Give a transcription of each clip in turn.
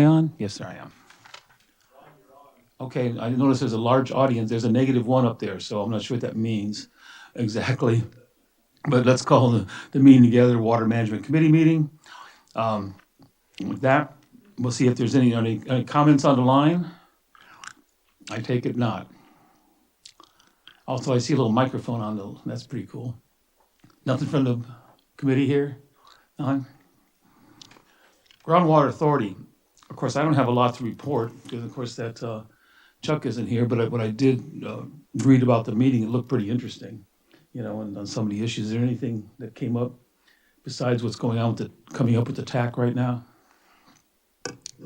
on? Yes, sir, I am. Okay, I noticed there's a large audience. There's a -1 up there, so I'm not sure what that means exactly. But let's call the meeting together, Water Management Committee meeting. With that, we'll see if there's any comments on the line. I take it not. Also, I see a little microphone on that's pretty cool. Nothing from the committee here? None? Groundwater Authority. Of course, I don't have a lot to report because, of course, that Chuck isn't here. But what I did read about the meeting, it looked pretty interesting. You know, and on some of the issues. Is there anything that came up besides what's going on with coming up with the TAC right now?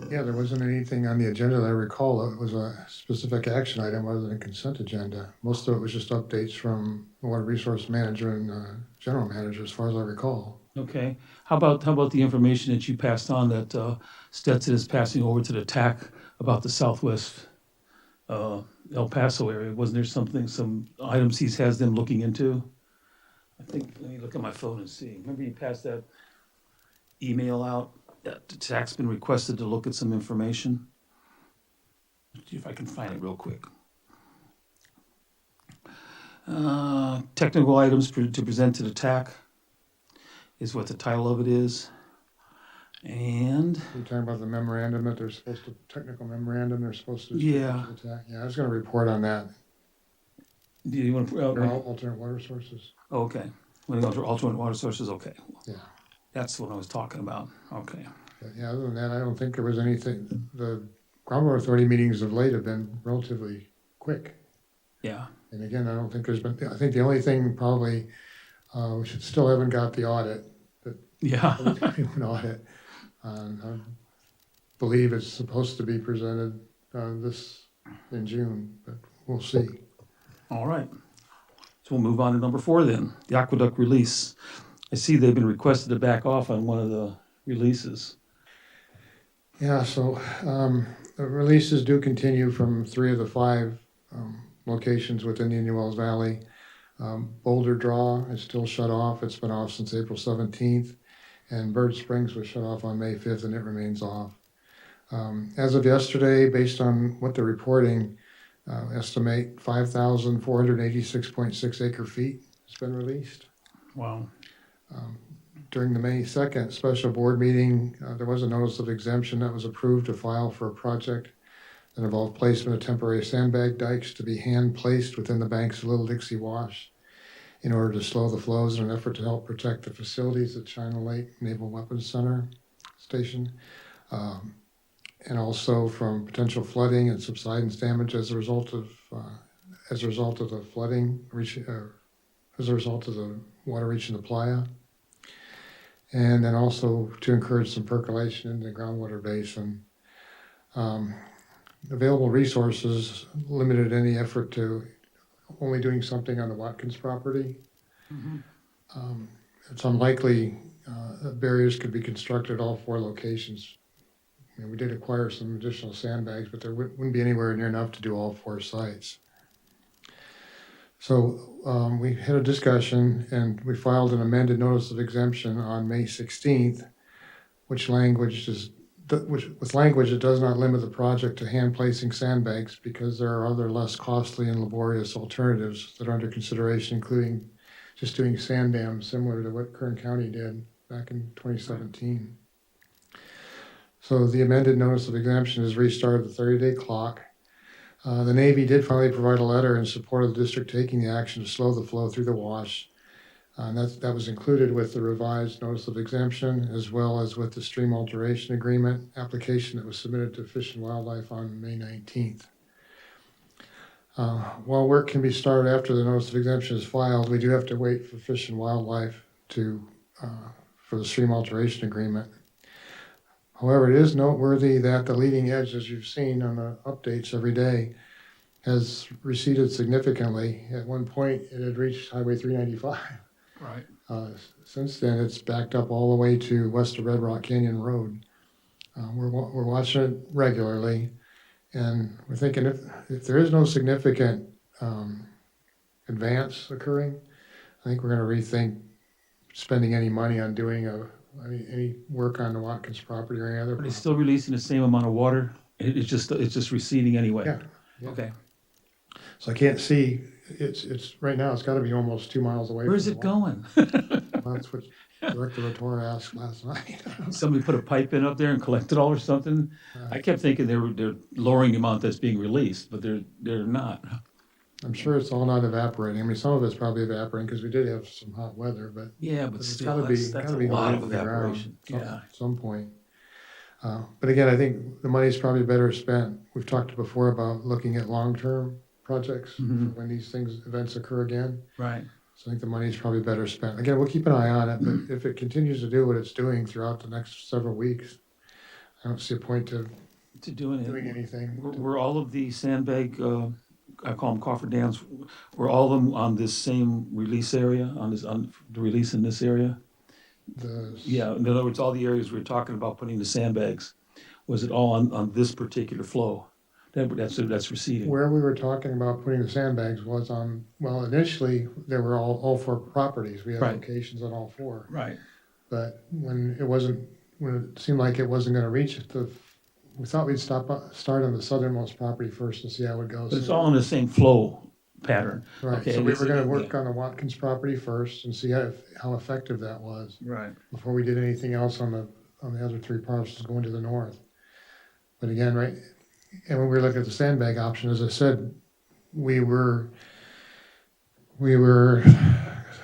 Yeah, there wasn't anything on the agenda that I recall. It was a specific action item other than a consent agenda. Most of it was just updates from the Water Resource Manager and General Manager, as far as I recall. Okay. How about the information that you passed on that Stetson is passing over to the TAC about the Southwest El Paso area? Wasn't there some items he has them looking into? I think, let me look at my phone and see. Remember you passed that email out? That the TAC's been requested to look at some information. Let's see if I can find it real quick. Technical items to present to the TAC is what the title of it is. And You're talking about the memorandum that they're supposed to, technical memorandum they're supposed to. Yeah. Yeah, I was going to report on that. do you want to? Alternate water sources. Okay. When it goes for alternate water sources, okay. Yeah. That's what I was talking about. Okay. But yeah, other than that, I don't think there was anything. The Groundwater Authority meetings of late have been relatively quick. Yeah. And again, I don't think there's been, I think the only thing probably, we still haven't got the audit. Yeah. An audit. I believe it's supposed to be presented this in June, but we'll see. All right. So we'll move on to number 4 then, the aqueduct release. I see they've been requested to back off on one of the releases. Yeah, so the releases do continue from 3 of the 5 locations within the Indian Wells Valley. Boulder Draw is still shut off. It's been off since April 17th. And Bird Springs was shut off on May 5th, and it remains off. As of yesterday, based on what they're reporting, estimate 5,486.6 acre feet has been released. Wow. During the May 2nd special board meeting, there was a notice of exemption that was approved to file for a project that involved placement of temporary sandbag dikes to be hand placed within the banks of Little Dixie Wash in order to slow the flows in an effort to help protect the facilities at China Lake Naval Weapons Center Station, and also from potential flooding and subsidence damage as a result of the flooding as a result of the water reaching the playa. And then also to encourage some percolation in the groundwater basin. Available resources limited any effort to only doing something on the Watkins property. Mm-hmm. It's unlikely that barriers could be constructed at all 4 locations. We did acquire some additional sandbags, but there wouldn't be anywhere near enough to do all 4 sites. So we had a discussion and we filed an amended notice of exemption on May 16th, with language that does not limit the project to hand placing sandbags because there are other less costly and laborious alternatives that are under consideration, including just doing sand dams similar to what Kern County did back in 2017. So the amended notice of exemption has restarted the 30-day clock. The Navy did finally provide a letter in support of the district taking the action to slow the flow through the wash. And that was included with the revised notice of exemption, as well as with the stream alteration agreement application that was submitted to Fish and Wildlife on May 19th. While work can be started after the notice of exemption is filed, we do have to wait for Fish and Wildlife for the stream alteration agreement. However, it is noteworthy that the leading edge, as you've seen on the updates every day, has receded significantly. At one point, it had reached Highway 395. Right. Since then, it's backed up all the way to west of Red Rock Canyon Road. We're watching it regularly, and we're thinking if there is no significant advance occurring, I think we're going to rethink spending any money on doing a any work on the Watkins property or any other Are they property. still releasing the same amount of water? It's just receding anyway? Yeah, yeah. Okay. So I can't see, it's, right now, it's gotta be almost 2 miles away. Where's from it the water. going? That's what Director Latorre asked last night. Somebody put a pipe in up there and collect it all or something? I kept thinking they're lowering the amount that's being released, but they're not. I'm sure it's all not evaporating. I mean, some of it's probably evaporating because we did have some hot weather, but Yeah, but it's still, gotta be, that's a gotta be lot of going to the ground evaporation. Yeah. at some point. But again, I think the money's probably better spent. We've talked before about looking at long-term projects Mhm. when these events occur again. Right. So I think the money's probably better spent. Again, we'll keep an eye on it, but if it continues to do what it's doing throughout the next several weeks, I don't see a point to To doing doing it. anything. Were all of the sandbag, I call them cofferdams, were all of them on this same release area, on the release in this area? Yeah, in other words, all the areas we were talking about putting the sandbags, was it all on this particular flow? That's receding. Where we were talking about putting the sandbags was on, well, initially, there were all four properties. We had Right. locations on all four. Right. But when it seemed like it wasn't gonna reach we thought we'd start on the southernmost property first and see how it goes. But it's all in the same flow pattern. Right, Okay, so we it's- were gonna yeah. work on the Watkins property first and see how effective that was Right. before we did anything else on the other three parcels going to the north. But again, right, and when we were looking at the sandbag option, as I said, we were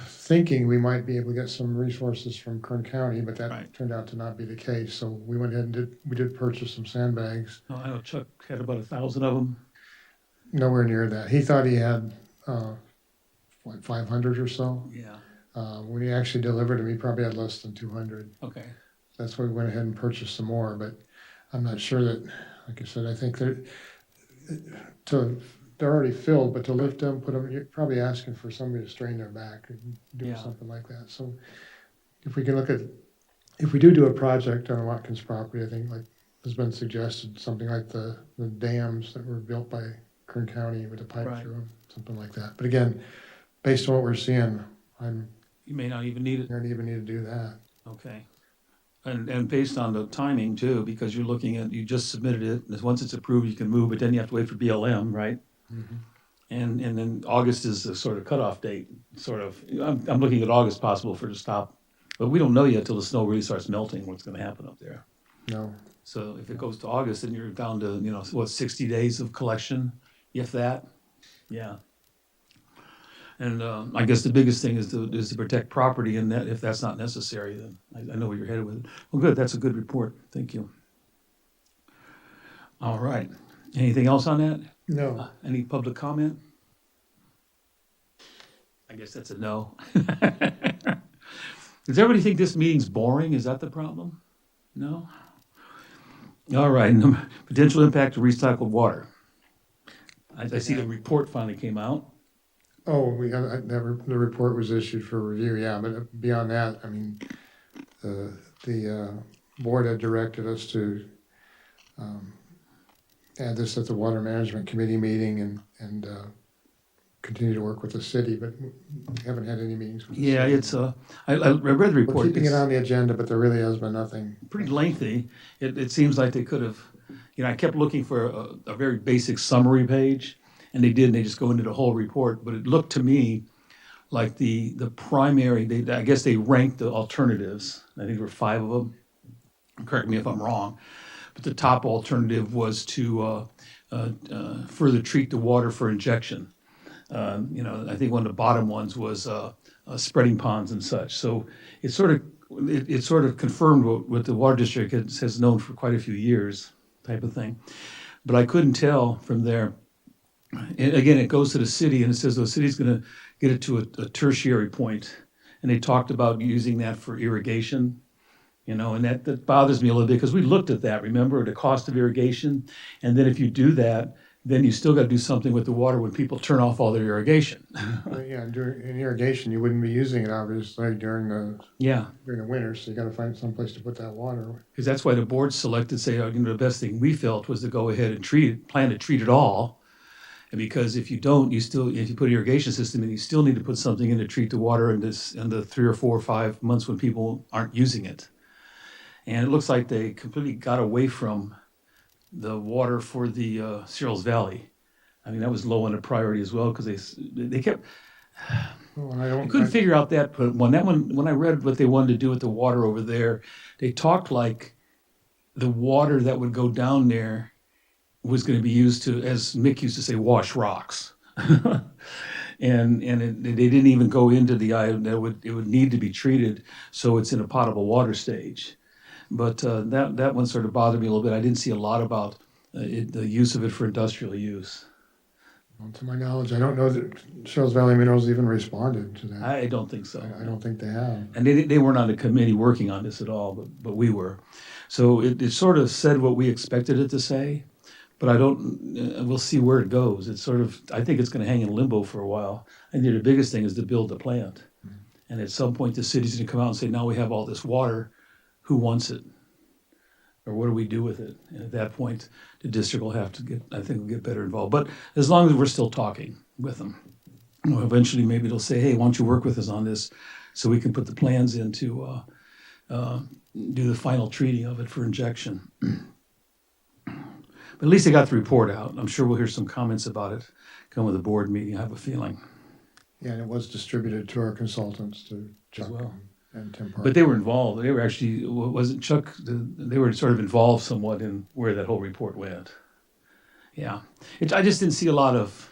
thinking we might be able to get some resources from Kern County, but that Right. turned out to not be the case. So we went ahead and we did purchase some sandbags. No, I know Chuck had about 1,000 of them. Nowhere near that. He thought he had, 500 or so. Yeah. When he actually delivered them, he probably had less than 200. Okay. That's why we went ahead and purchased some more, but I'm not sure that, like I said, I think they're already filled, but to lift them, put them, you're probably asking for somebody to strain their back or do Yeah. something like that. So if we do a project on Watkins property, I think like has been suggested, something like the dams that were built by Kern County with the pipe Right. through them, something like that. But again, based on what we're seeing, You may not even need I it. don't even need to do that. Okay. And based on the timing too, because you're looking at, you just submitted it, and once it's approved, you can move, but then you have to wait for BLM, right? And then August is the sort of cutoff date, sort of. I'm looking at August possible for it to stop, but we don't know yet till the snow really starts melting what's gonna happen up there. No, So if it goes to August, then you're down to, 60 days of collection, if that? Yeah. And I guess the biggest thing is to protect property, and that, if that's not necessary, then I know where you're headed with it. Well, good, that's a good report, thank you. All right, anything else on that? no. Any public comment? I guess that's a no. Does everybody think this meeting's boring? Is that the problem? No? All right, potential impact of recycled water. I see the report finally came out. Oh, the report was issued for review, yeah, but beyond that, I mean, the board had directed us to add this at the Water Management Committee meeting and continue to work with the city, but we haven't had any meetings with the Yeah, city. it's, I read the report. We're keeping it It's on the agenda, but there really has been nothing. pretty lengthy. It seems like they could have, I kept looking for a very basic summary page, and they did, and they just go into the whole report, but it looked to me like the primary, I guess they ranked the alternatives. I think there were 5 of them. Correct me if I'm wrong. But the top alternative was to further treat the water for injection. I think one of the bottom ones was spreading ponds and such. So it sort of confirmed what the water district has known for quite a few years, type of thing. But I couldn't tell from there. And again, it goes to the city, and it says the city's going to get it to a tertiary point. And they talked about using that for irrigation. And that bothers me a little bit, because we looked at that, remember, the cost of irrigation. And then if you do that, then you still got to do something with the water when people turn off all their irrigation. Yeah, in irrigation, you wouldn't be using it obviously during Yeah, the winter, so you gotta find some place to put that water. because that's why the board selected, the best thing we felt was to go ahead and plan to treat it all. And because if you don't, if you put an irrigation system in, you still need to put something in to treat the water in the 3 or 4 or 5 months when people aren't using it. And it looks like they completely got away from the water for the Searles Valley. I mean, that was low on the priority as well because they kept, Well, and I I don't, couldn't figure out that one. That one, when I read what they wanted to do with the water over there, they talked like the water that would go down there was going to be used to, as Mick used to say, wash rocks. They didn't even go into the item that it would need to be treated so it's in a potable water stage. But that one sort of bothered me a little bit. I didn't see a lot about the use of it for industrial use. well, to my knowledge, I don't know that Searles Valley Minerals even responded to that. I don't think so. I don't think they have. And they weren't on the committee working on this at all, but we were. So it sort of said what we expected it to say, but I don't, we'll see where it goes. It's sort of, I think it's going to hang in limbo for a while. I think the biggest thing is to build the plant. And at some point, the city's going to come out and say, now we have all this water, who wants it? Or what do we do with it? And at that point, the district will have to will get better involved. But as long as we're still talking with them, eventually maybe they'll say, hey, why don't you work with us on this so we can put the plans in to do the final treating of it for injection. But at least they got the report out. I'm sure we'll hear some comments about it come with the board meeting, I have a feeling. Yeah, and it was distributed to our consultants, to Chuck well. and Tim Parker. But they were involved. They were actually, wasn't Chuck, they were sort of involved somewhat in where that whole report went. Yeah. I just didn't see a lot of,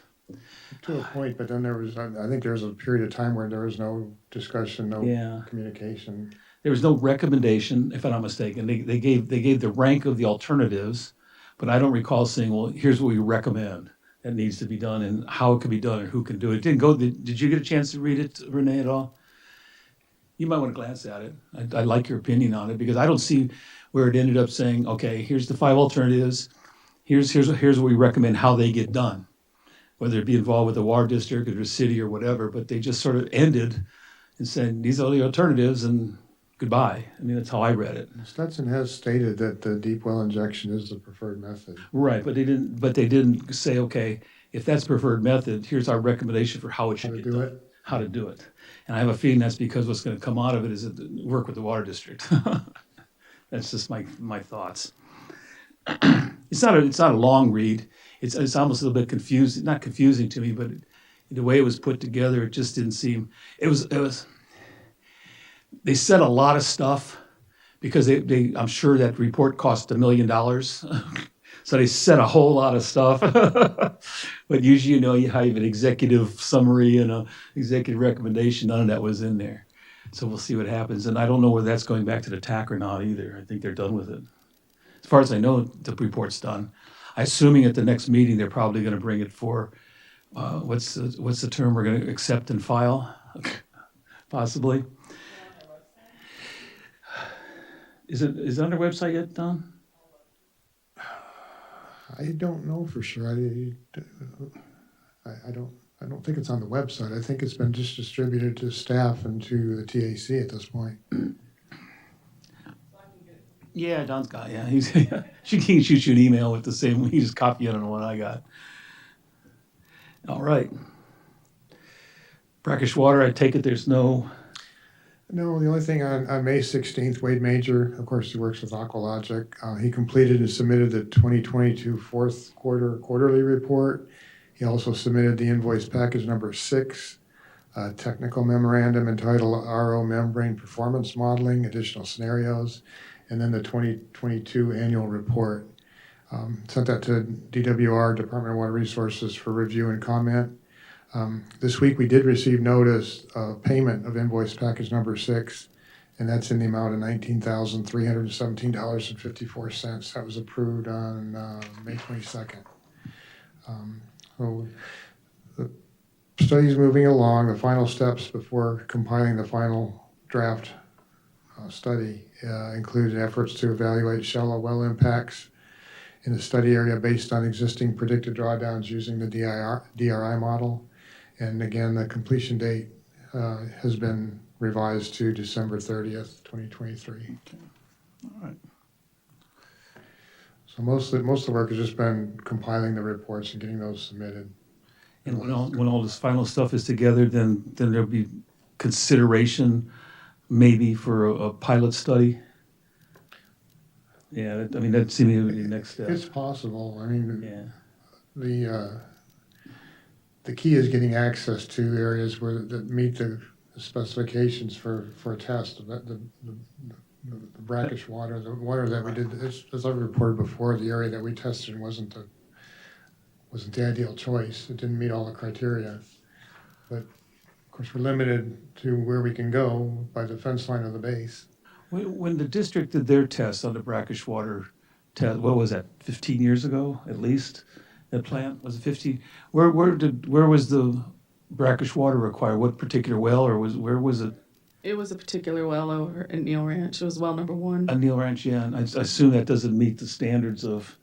To a point, but then I think there was a period of time where there was no discussion, no yeah. communication. There was no recommendation, if I'm not mistaken. They gave the rank of the alternatives, but I don't recall saying, well, here's what we recommend that needs to be done and how it can be done and who can do it. Did you get a chance to read it, Renee, at all? You might want to glance at it. I'd like your opinion on it because I don't see where it ended up saying, okay, here's the 5 alternatives. Here's what we recommend how they get done, whether it be involved with the water district or the city or whatever, but they just sort of ended and said, these are the alternatives and goodbye. I mean, that's how I read it. Stetson has stated that the deep well injection is the preferred method. Right, but they didn't say, okay, if that's the preferred method, here's our recommendation for how it should get done. How to do it. And I have a feeling that's because what's going to come out of it is work with the water district. That's just my thoughts. It's not a long read. It's almost a little bit confusing, not confusing to me, but the way it was put together, it just didn't seem, it was, they said a lot of stuff because I'm sure that report cost $1 million. So they said a whole lot of stuff. But usually, you have an executive summary and an executive recommendation. None of that was in there. So we'll see what happens. And I don't know whether that's going back to the TAC or not either. I think they're done with it. As far as I know, the report's done. Assuming at the next meeting, they're probably going to bring it for, what's the term we're going to accept and file? Possibly. Is it on their website yet, Don? I don't know for sure. I don't think it's on the website. I think it's been just distributed to staff and to the TAC at this point. Yeah, Don's got. Yeah, she can shoot you an email with the same. You just copy it on the one I got. All right. Brackish Water. I take it there's no. No, the only thing on May 16th, Wade Major, of course, he works with Aqualogic. He completed and submitted the 2022 fourth quarter quarterly report. He also submitted the invoice package number 6, technical memorandum entitled RO Membrane Performance Modeling, Additional Scenarios, and then the 2022 annual report. Sent that to DWR, Department of Water Resources, for review and comment. This week we did receive notice of payment of invoice package number 6, and that's in the amount of $19,317.54. That was approved on May 22nd. So the study's moving along. The final steps before compiling the final draft study include efforts to evaluate shallow well impacts in the study area based on existing predicted drawdowns using the DRI model. And again, the completion date has been revised to December 30th, 2023. Okay. All right. So most of the work has just been compiling the reports and getting those submitted. And when all this final stuff is together, then there'll be consideration maybe for a pilot study. Yeah, I mean, that seemed to be the next step. It's possible. I mean, Yeah, the key is getting access to areas that meet the specifications for a test. The brackish water, the water that we did, as I reported before, the area that we tested wasn't the ideal choice. It didn't meet all the criteria. But of course, we're limited to where we can go by the fence line of the base. when the district did their test on the brackish water test, what was that, 15 years ago at least? That plant, was it 15? Where was the brackish water required? What particular well, or where was it? It was a particular well over at Neil Ranch. It was well number one. On Neil Ranch, yeah, and I assume that doesn't meet the standards of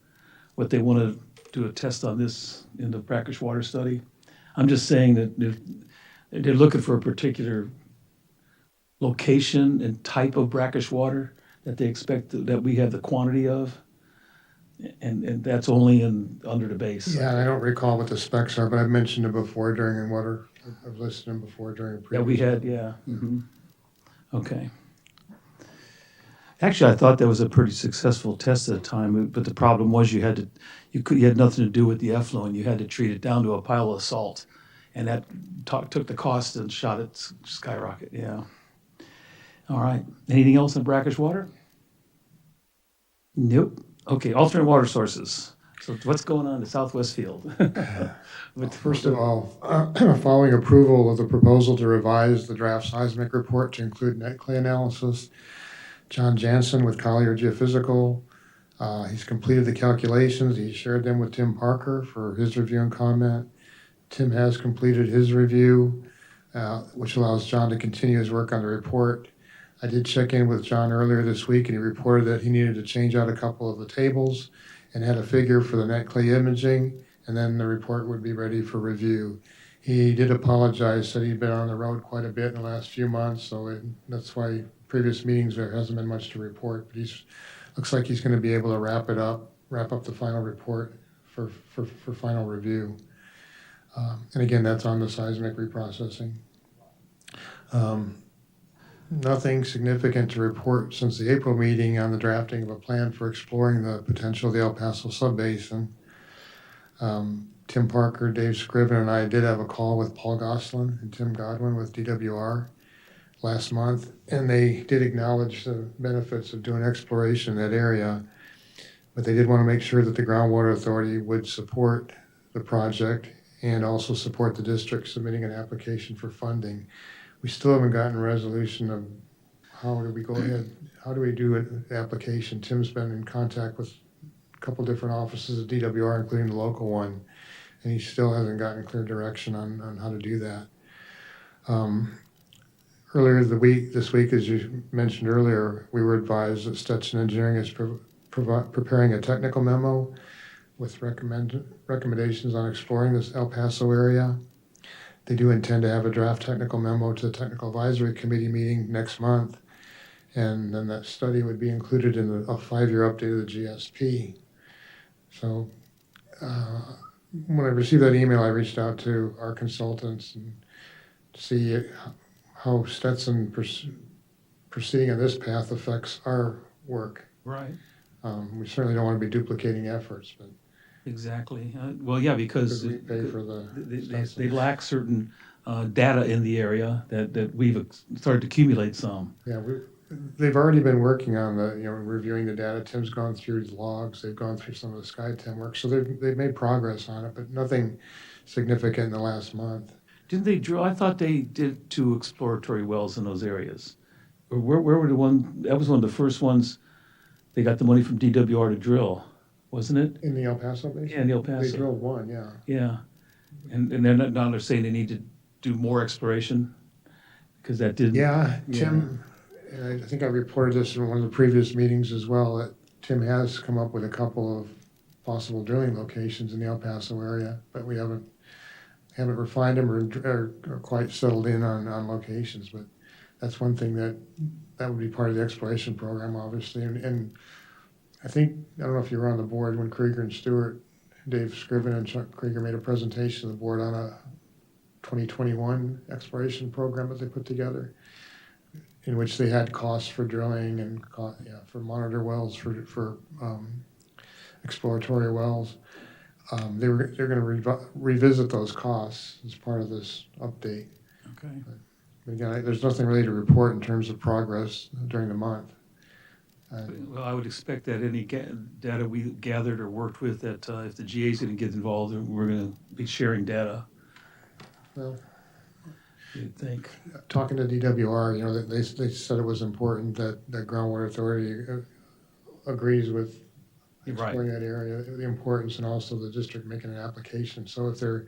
what they want to do a test on this in the brackish water study. I'm just saying that they're looking for a particular location and type of brackish water that they expect that we have the quantity of, and that's only under the base. Yeah, I don't recall what the specs are, but I've mentioned it before during water. I've listed them before during previous. That we had, yeah. Okay. Actually, I thought that was a pretty successful test at the time, but the problem was you had nothing to do with the effluent. You had to treat it down to a pile of salt, and that took the cost and shot it skyrocket. Yeah. All right. Anything else on brackish water? Nope. Okay. Alternate water sources. So what's going on in the Southwest Field? First of all, following approval of the proposal to revise the draft seismic report to include net clay analysis, John Jansen with Collier Geophysical, he's completed the calculations. He shared them with Tim Parker for his review and comment. Tim has completed his review, which allows John to continue his work on the report. I did check in with John earlier this week, and he reported that he needed to change out a couple of the tables and had a figure for the net clay imaging, and then the report would be ready for review. He did apologize, said he'd been on the road quite a bit in the last few months, so that's why previous meetings there hasn't been much to report. But looks like he's going to be able to wrap up the final report for final review. And again, that's on the seismic reprocessing. Nothing significant to report since the April meeting on the drafting of a plan for exploring the potential of the El Paso subbasin. Tim Parker, Dave Scriven, and I did have a call with Paul Goslin and Tim Godwin with DWR last month, and they did acknowledge the benefits of doing exploration in that area, but they did want to make sure that the Groundwater Authority would support the project and also support the district submitting an application for funding. We still haven't gotten a resolution of how do we go ahead, how do we do an application. Tim's been in contact with a couple different offices at DWR, including the local one, and he still hasn't gotten clear direction on how to do that. Earlier this week, as you mentioned earlier, we were advised that Stetson Engineering is preparing a technical memo with recommendations on exploring this El Paso area. They do intend to have a draft technical memo to the Technical Advisory Committee meeting next month, and then that study would be included in a 5-year update of the GSP. So when I received that email, I reached out to our consultants and to see how Stetson proceeding on this path affects our work. Right. We certainly don't want to be duplicating efforts, but Exactly. Well, yeah, because we pay for the they lack certain data in the area that we've started to accumulate some. Yeah, they've already been working on reviewing the data. Tim's gone through his logs. They've gone through some of the SkyTem work, so they've made progress on it, but nothing significant in the last month. Didn't they drill? I thought they did 2 exploratory wells in those areas. Or where were the one? That was one of the first ones they got the money from DWR to drill, wasn't it? In the El Paso basin? Yeah, in the El Paso. They drilled one, yeah. Yeah, and now they're saying they need to do more exploration because that didn't. Yeah, Tim, and I think I reported this in one of the previous meetings as well, that Tim has come up with a couple of possible drilling locations in the El Paso area, but we haven't refined them or quite settled in on locations. But that's one thing that would be part of the exploration program, obviously. And I don't know if you were on the board when Krieger and Stewart, Dave Scriven and Chuck Krieger made a presentation to the board on a 2021 exploration program that they put together. in which they had costs for drilling and for monitor wells, for exploratory wells. They're going to revisit those costs as part of this update. Okay. Again, there's nothing really to report in terms of progress during the month. Well, I would expect that any data we gathered or worked with, that if the GA is going to get involved, we're going to be sharing data. Well, You'd think. talking to DWR, you know, they said it was important that the Groundwater Authority agrees with exploring that area, the importance, and also the district making an application. So if they're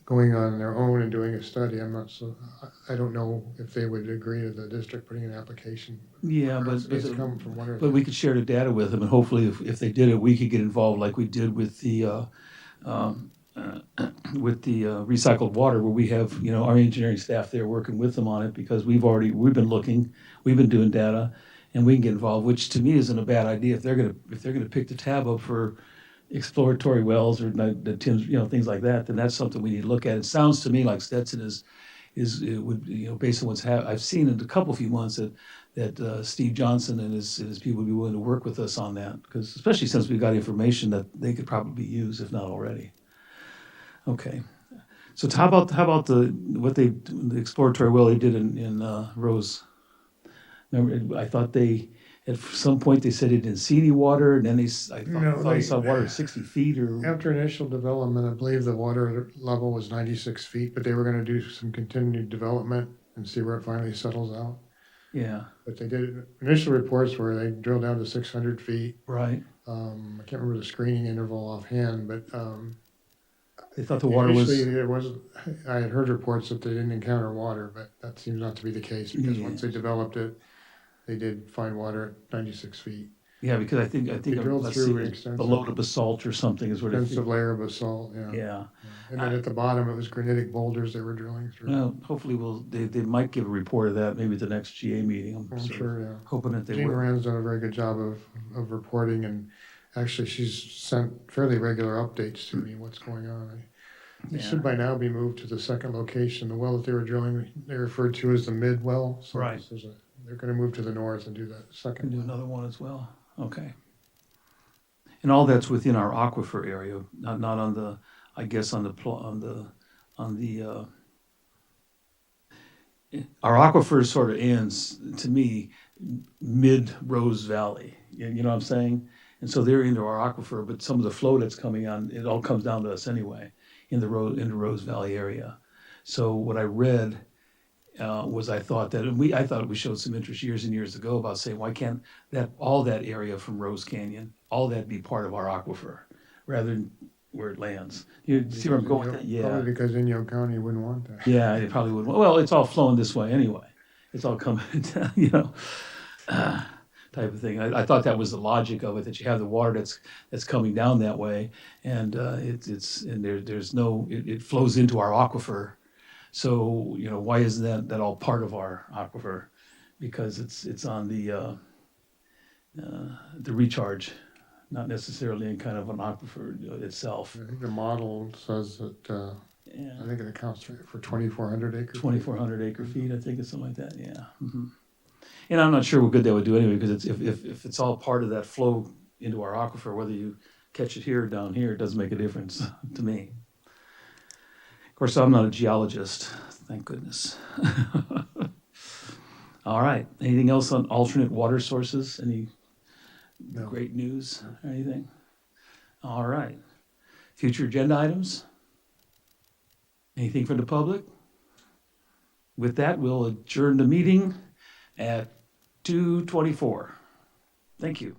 going on their own and doing a study, I don't know if they would agree to the district putting an application. Yeah, It's come from one but we could share the data with them, and hopefully if they did it, we could get involved like we did with the recycled water, where we have, you know, our engineering staff there working with them on it, because we've been looking, we've been doing data, and we can get involved, which to me isn't a bad idea. If they're gonna pick the tab up for exploratory wells or the Tim's, you know, things like that, then that's something we need to look at. It sounds to me like Stetson it would, you know, based on I've seen in a few months that Steve Johnson and his people would be willing to work with us on that, because especially since we've got information that they could probably use, if not already. Okay, so how about the exploratory well they did in Rose? Remember, I thought at some point they said they didn't see any water, and then I thought they saw water at 60 feet or. After initial development, I believe the water level was 96 feet, but they were going to do some continued development and see where it finally settles out. Yeah. But they did initial reports where they drilled down to 600 feet. Right. I can't remember the screening interval offhand, but they thought the water was. I had heard reports that they didn't encounter water, but that seems not to be the case, because once they developed it, they did find water at 96 feet. Yeah, because I think drilled through below the basalt or something is what extensive layer of basalt. Yeah. And then at the bottom, it was granitic boulders they were drilling through. Well, hopefully they might give a report of that maybe at the next GA meeting. I'm sure, yeah. Hoping that they Jean will. Moran's done a very good job of reporting, and actually she's sent fairly regular updates to me what's going on. It should by now be moved to the second location. The well that they were drilling, they referred to as the mid well. So right. They're going to move to the north and do that second. Do another one as well. Okay. And all that's within our aquifer area, not on the, I guess on the our aquifer sort of ends, to me, mid Rose Valley. You know what I'm saying? And so they're into our aquifer, but some of the flow that's coming on, it all comes down to us anyway in the Rose Valley area. So what I read was I thought we showed some interest years and years ago about saying, why can't all that area from Rose Canyon, all that be part of our aquifer rather than where it lands? You see where I'm going with that? Yeah. Probably because Inyo County wouldn't want that. Yeah, it probably would. Well, it's all flowing this way anyway. It's all coming down, you know, type of thing. I thought that was the logic of it, that you have the water that's coming down that way, and it flows into our aquifer. So, you know, why isn't that all part of our aquifer? Because it's on the recharge, not necessarily in kind of an aquifer itself. I think the model says that, I think it accounts for 2,400 acres. 2,400 acre feet, I think it's something like that, yeah. Mm-hmm. And I'm not sure what good that would do anyway, because if it's all part of that flow into our aquifer, whether you catch it here or down here, it doesn't make a difference to me. Of course, I'm not a geologist, thank goodness. All right, anything else on alternate water sources? Any great news or anything? All right, future agenda items? Anything for the public? With that, we'll adjourn the meeting at 2:24. Thank you.